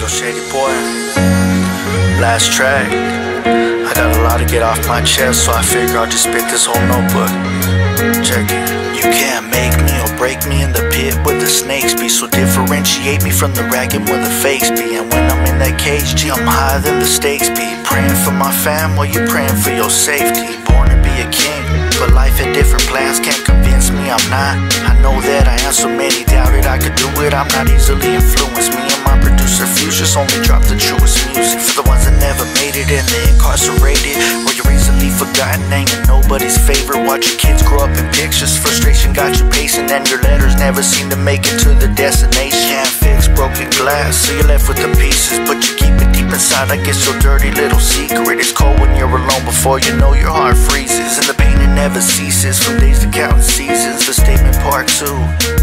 Lil Shady boy, last track. I got a lot to get off my chest, so I figure I'll just spit this whole notebook. Check it. You can't make me or break me in the pit where the snakes be, so differentiate me from the ragged where the fakes be. And when I'm in that cage, G, I'm higher than the stakes be. Praying for my fam while you praying for your safety. Born to be a king, but life had different plans, can't convince me I'm not. I know that I am, so many doubted I could do it. I'm not easily influenced. Me and my producer Fuchsia's only drop the truest music. For the ones that never made it and the incarcerated, or you're easily forgotten and you're nobody's favorite. Watch your kids grow up in pictures, frustration got you pacing, and your letters never seem to make it to the destination. Can't fix broken glass, so you're left with the pieces, but you keep it deep inside like it's your dirty little secret. It's cold when you're alone, before you know your heart freezes, and the pain it never ceases. From days to counting seasons, the statement part 2,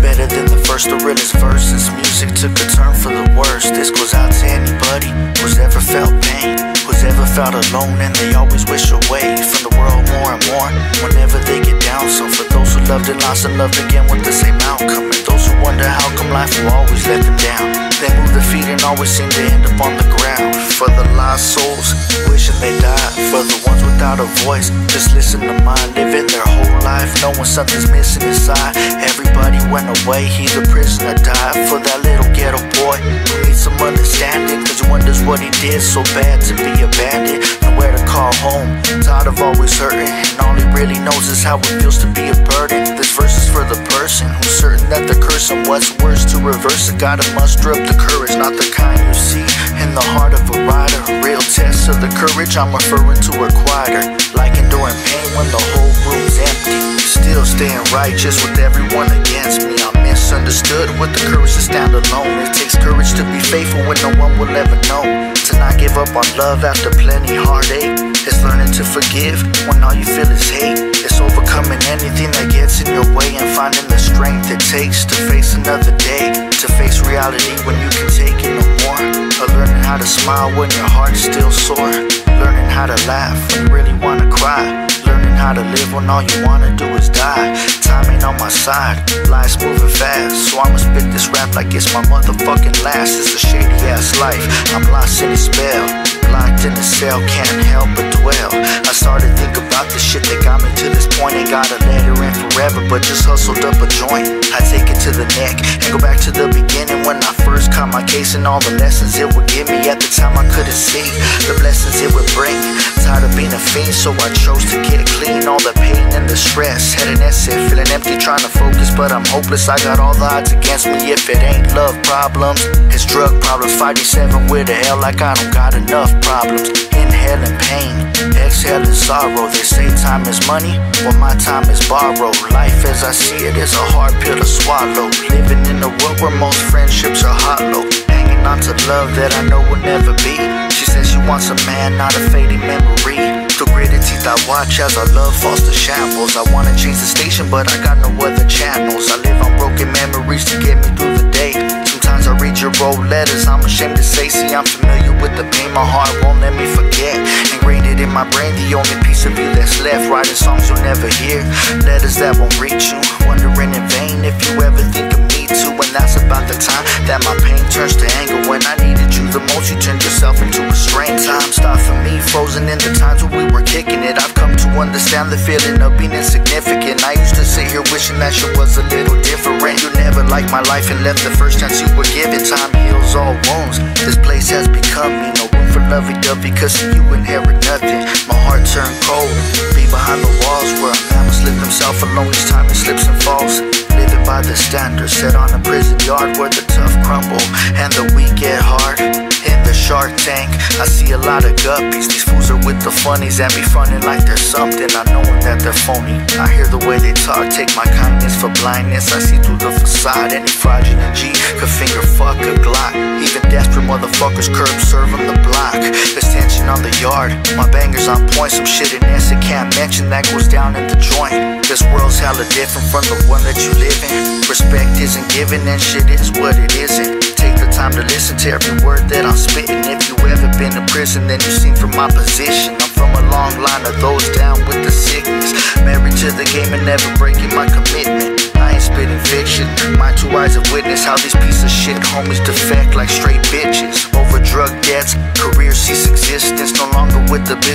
better than the first, the realest verses. Music took a turn for the worst. This goes out to anybody who's ever felt pain, who's ever felt alone, and they always wish away from the world more and more whenever they get down. So for those who loved and lost and loved again with the same outcome, and those who wonder how come life will always let them down, they move their feet and always seem to end up on the ground. For the lost souls wishing they died, for the ones without a voice just listen to mine, living their whole life knowing something's missing inside. Everybody went away, he's a prisoner died. For that little ghetto boy who needs some understanding, cause he wonders what he did so bad to be abandoned, nowhere to call home, tired of always hurting, and all he really knows is how it feels to be a burden. This verse is for the person who's certain that they're cursing. What's worse, to reverse it, gotta muster up the courage, not the kind you see in the heart of a rider. Real test of the courage I'm referring to are quieter, like enduring pain when the whole room's empty, still staying righteous with everyone against me. I'm misunderstood with the courage to stand alone. It takes courage to be faithful when no one will ever know, to not give up on love after plenty heartache. It's learning to forgive when all you feel is hate. It's overcoming anything that gets in your way and finding the strength it takes to face another day, to face reality when you can take it no more. Or learning how to smile when your heart's still sore, learning how to laugh when you really wanna cry, learning how to live when all you wanna do is die. Time ain't on my side, life's moving fast, so I'ma spit this rap like it's my motherfucking last. It's a shady ass life, I'm lost in a spell, locked in a cell, can't help but dwell. I started to think about the shit that got me to this point. Ain't gotta let her in forever, but just hustled up a joint. I take it to the neck and go back to the beginning, when I first caught my case and all the lessons it would give me. At the time I couldn't see the blessings it would bring. Tired of being a fiend, so I chose to get clean. All the pain and the stress, had an essay, feeling empty, trying to focus, but I'm hopeless. I got all the odds against me. If it ain't love problems, it's drug problems. 5D7 with a hell like I don't got enough problems. Inhaling pain, exhaling sorrow. They say time is money, well my time is borrowed. Life as I see it is a hard pill to swallow, living in a world where most friendships are hollow, hanging on to love that I know will never be. She says she wants a man, not a fading memory. Through gritted teeth I watch as our love falls to shambles. I wanna change the station, but I got no other channels. I live on broken memories to get me through the day. Sometimes I read your old letters, I'm ashamed to say. See, I'm familiar with the pain, my heart won't let me forget. Ingrained it in my brain, the only piece of you that's left. Writing songs you'll never hear, letters that won't reach you. Wondering in vain if you ever think of me too. And that's about the time that my pain turns to anger. When I needed you the most, you turned yourself into a strain. Time stopped for me, frozen in the times when we were kicking it. I've come to understand the feeling of being insignificant. I used to sit here wishing that shit was a little different. You never liked my life and left the first chance you were given. Time heals all wounds, this place has become me. No room for lovey-dovey, cause you inherit nothing. My heart turned cold, be behind the walls where a man must live himself alone each time he slips and falls. Living by the standards set on a prison yard where the tough crumble and the weak get hard. In the Shark Tank, I see a lot of guppies. These fools are with the funnies and be fronting like they're something, not knowing that they're phony. I hear the way they talk, take my kindness for blindness. I see through the facade, any fraudulent G could finger fuck a Glock. Even desperate motherfuckers curb serve on the block. There's tension on the yard, my bangers on point. Some shit in essence can't mention that goes down in the joint. This world's hella different from the one that you live in. Respect isn't given and shit is what it isn't. Take the time to listen to every word that I'm spitting. If you ever been to prison, then you've seen from my position. I'm from a long line of those down with the sickness, married to the game and never breaking my commitment. I ain't spitting fiction, my two eyes have witnessed how these piece of shit homies defect like straight bitches. Over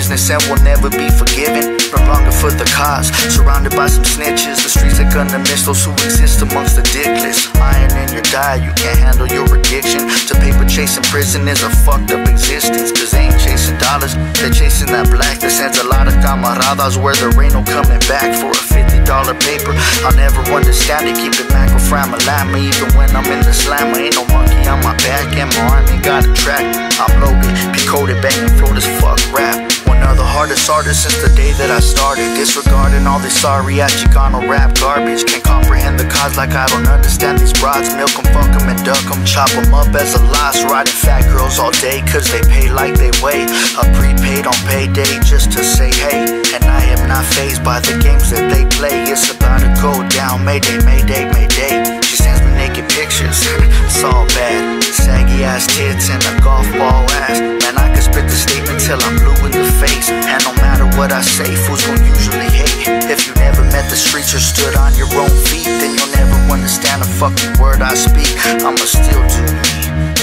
business and will never be forgiven. No longer for the cause, surrounded by some snitches. The streets are gonna miss those who exist amongst the dickless. Iron in your diet, you can't handle your addiction. To paper chasing prison is a fucked up existence. Cause they ain't chasing dollars, they're chasing that black. That sends a lot of camaradas where there ain't no coming back. For a $50 paper, I'll never understand it. Keep it macro from a llama, even when I'm in the slammer. Ain't no monkey on my back and my army got a track. I'm loaded, P-coded, banging float as fuck rap. One of the hardest artists since the day that I started. Disregarding all this sorry ass Chicano rap garbage. Can't comprehend the cause like I don't understand these broads. Milk 'em, fuck 'em and duck 'em. Chop 'em up as a loss. Riding fat girls all day cause they pay like they weigh. A prepaid on payday just to say hey. And I am not fazed by the games that they play. It's about to go down, mayday, mayday, mayday. She sends me naked pictures, it's all bad. Saggy ass tits and a golf ball ass. Man, I can spit the statement till I'm blue in the face. And no matter what I say, fools gon' usually hate. If you never met the streets or stood on your own feet, then you'll never understand a fucking word I speak. I'ma still do me,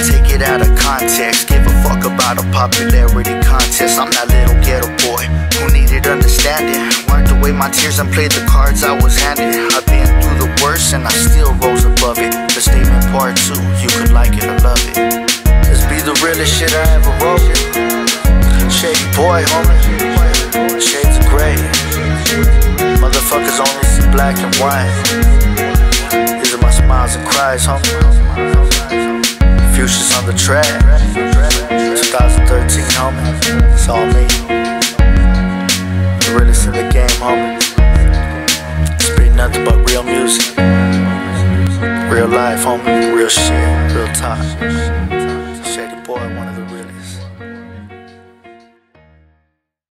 take it out of context. Give a fuck about a popularity contest. I'm that little ghetto boy who needed understanding. Wiped away my tears and played the cards I was handed. I've been through the worst and I still rose above it. The statement part 2, you could like it or love it. This be the realest shit I ever wrote. Shady boy, homie. Shades of gray. Motherfuckers only see black and white. These are my smiles and cries, homie. Future's on the track. 2013, homie. It's all me. The realest in the game, homie. Spit nothing but real music. Real life, homie. Real shit. Real time. Shady boy, one of the realest.